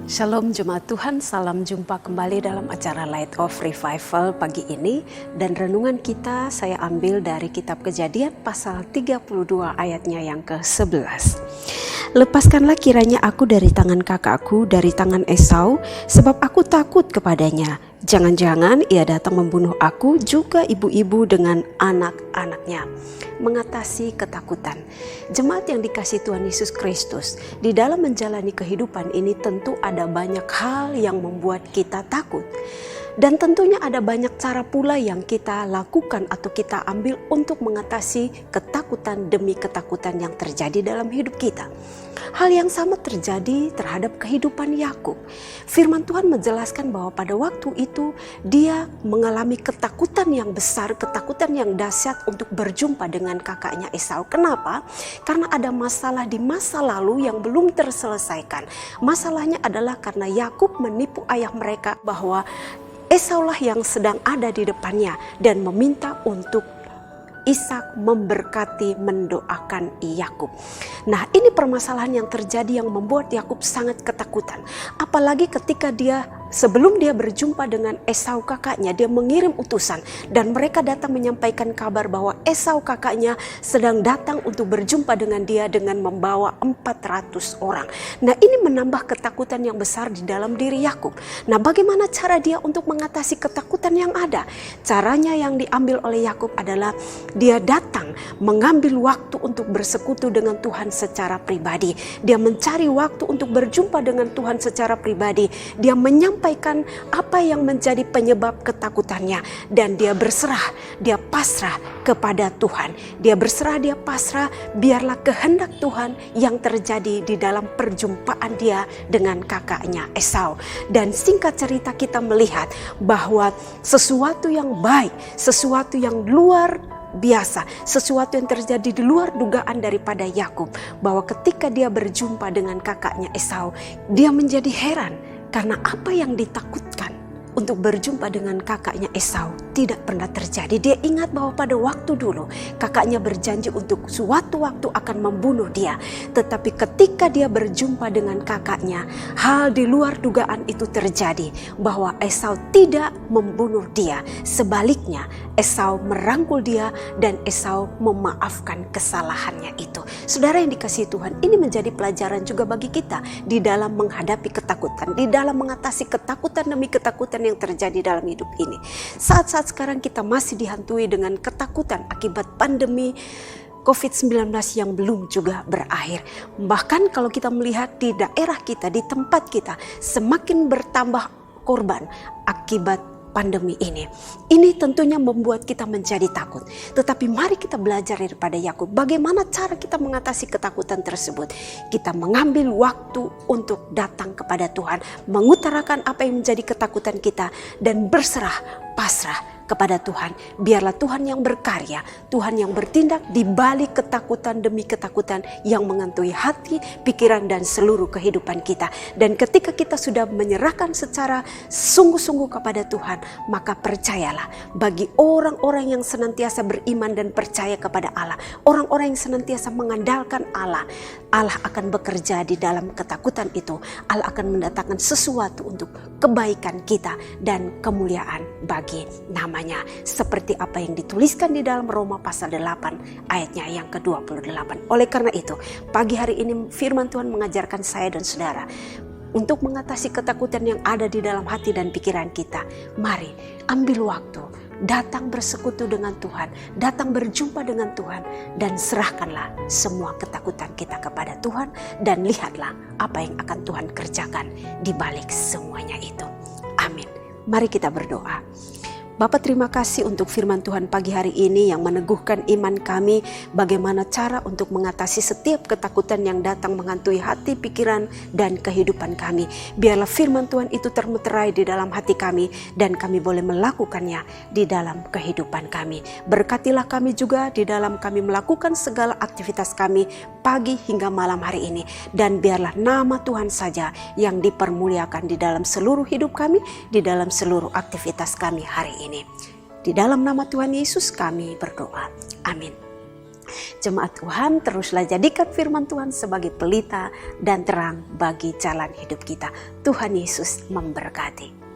Shalom Jemaat Tuhan, salam jumpa kembali dalam acara Light of Revival pagi ini. Dan renungan kita saya ambil dari kitab Kejadian pasal 32 ayatnya yang ke-11. Lepaskanlah kiranya aku dari tangan kakakku, dari tangan Esau, sebab aku takut kepadanya. Jangan-jangan ia datang membunuh aku, juga ibu-ibu dengan anak-anaknya. Mengatasi ketakutan. Jemaat yang dikasihi Tuhan Yesus Kristus, di dalam menjalani kehidupan ini tentu ada banyak hal yang membuat kita takut. Dan tentunya ada banyak cara pula yang kita lakukan atau kita ambil untuk mengatasi ketakutan demi ketakutan yang terjadi dalam hidup kita. Hal yang sama terjadi terhadap kehidupan Yakub. Firman Tuhan menjelaskan bahwa pada waktu itu dia mengalami ketakutan yang besar, ketakutan yang dahsyat untuk berjumpa dengan kakaknya Esau. Kenapa? Karena ada masalah di masa lalu yang belum terselesaikan. Masalahnya adalah karena Yakub menipu ayah mereka bahwa Esaulah yang sedang ada di depannya dan meminta untuk Ishak memberkati, mendoakan Yakub. Nah, ini permasalahan yang terjadi yang membuat Yakub sangat ketakutan. Apalagi ketika sebelum dia berjumpa dengan Esau kakaknya, dia mengirim utusan dan mereka datang menyampaikan kabar bahwa Esau kakaknya sedang datang untuk berjumpa dengan dia dengan membawa 400 orang. Nah, ini menambah ketakutan yang besar di dalam diri Yakub. Nah, bagaimana cara dia untuk mengatasi ketakutan yang ada? Caranya yang diambil oleh Yakub adalah dia datang mengambil waktu untuk bersekutu dengan Tuhan secara pribadi. Dia mencari waktu untuk berjumpa dengan Tuhan secara pribadi. Dia menyampaikan apa yang menjadi penyebab ketakutannya. Dan dia berserah, dia pasrah kepada Tuhan. Dia berserah, dia pasrah, biarlah kehendak Tuhan yang terjadi di dalam perjumpaan dia dengan kakaknya Esau. Dan singkat cerita kita melihat bahwa sesuatu yang baik, sesuatu yang luar biasa, sesuatu yang terjadi di luar dugaan daripada Yakub, bahwa ketika dia berjumpa dengan kakaknya Esau, dia menjadi heran karena apa yang ditakutkan untuk berjumpa dengan kakaknya Esau tidak pernah terjadi. Dia ingat bahwa pada waktu dulu kakaknya berjanji untuk suatu waktu akan membunuh dia. Tetapi ketika dia berjumpa dengan kakaknya, hal di luar dugaan itu terjadi, bahwa Esau tidak membunuh dia. Sebaliknya, Esau merangkul dia dan Esau memaafkan kesalahannya itu. Saudara yang dikasihi Tuhan, ini menjadi pelajaran juga bagi kita di dalam menghadapi ketakutan, di dalam mengatasi ketakutan demi ketakutan yang terjadi dalam hidup ini. Saat-saat sekarang kita masih dihantui dengan ketakutan akibat pandemi COVID-19 yang belum juga berakhir. Bahkan kalau kita melihat di daerah kita, di tempat kita, semakin bertambah korban akibat pandemi ini. Ini tentunya membuat kita menjadi takut. Tetapi mari kita belajar daripada Yakub. Bagaimana cara kita mengatasi ketakutan tersebut? Kita mengambil waktu untuk datang kepada Tuhan, mengutarakan apa yang menjadi ketakutan kita, dan berserah, pasrah kepada Tuhan. Biarlah Tuhan yang berkarya, Tuhan yang bertindak di balik ketakutan demi ketakutan yang menghantui hati, pikiran, dan seluruh kehidupan kita. Dan ketika kita sudah menyerahkan secara sungguh-sungguh kepada Tuhan, maka percayalah, bagi orang-orang yang senantiasa beriman dan percaya kepada Allah, orang-orang yang senantiasa mengandalkan Allah, Allah akan bekerja di dalam ketakutan itu. Allah akan mendatangkan sesuatu untuk kebaikan kita dan kemuliaan bagi namanya. Seperti apa yang dituliskan di dalam Roma pasal 8 ayatnya yang ke-28. Oleh karena itu, pagi hari ini firman Tuhan mengajarkan saya dan saudara untuk mengatasi ketakutan yang ada di dalam hati dan pikiran kita. Mari ambil waktu, datang bersekutu dengan Tuhan, datang berjumpa dengan Tuhan, dan serahkanlah semua ketakutan kita kepada Tuhan, dan lihatlah apa yang akan Tuhan kerjakan di balik semuanya itu. Amin. Mari kita berdoa. Bapa, terima kasih untuk firman Tuhan pagi hari ini yang meneguhkan iman kami bagaimana cara untuk mengatasi setiap ketakutan yang datang menghantui hati, pikiran, dan kehidupan kami. Biarlah firman Tuhan itu termeterai di dalam hati kami dan kami boleh melakukannya di dalam kehidupan kami. Berkatilah kami juga di dalam kami melakukan segala aktivitas kami pagi hingga malam hari ini. Dan biarlah nama Tuhan saja yang dipermuliakan di dalam seluruh hidup kami, di dalam seluruh aktivitas kami hari ini. Di dalam nama Tuhan Yesus kami berdoa. Amin. Jemaat Tuhan, teruslah jadikan firman Tuhan sebagai pelita dan terang bagi jalan hidup kita. Tuhan Yesus memberkati.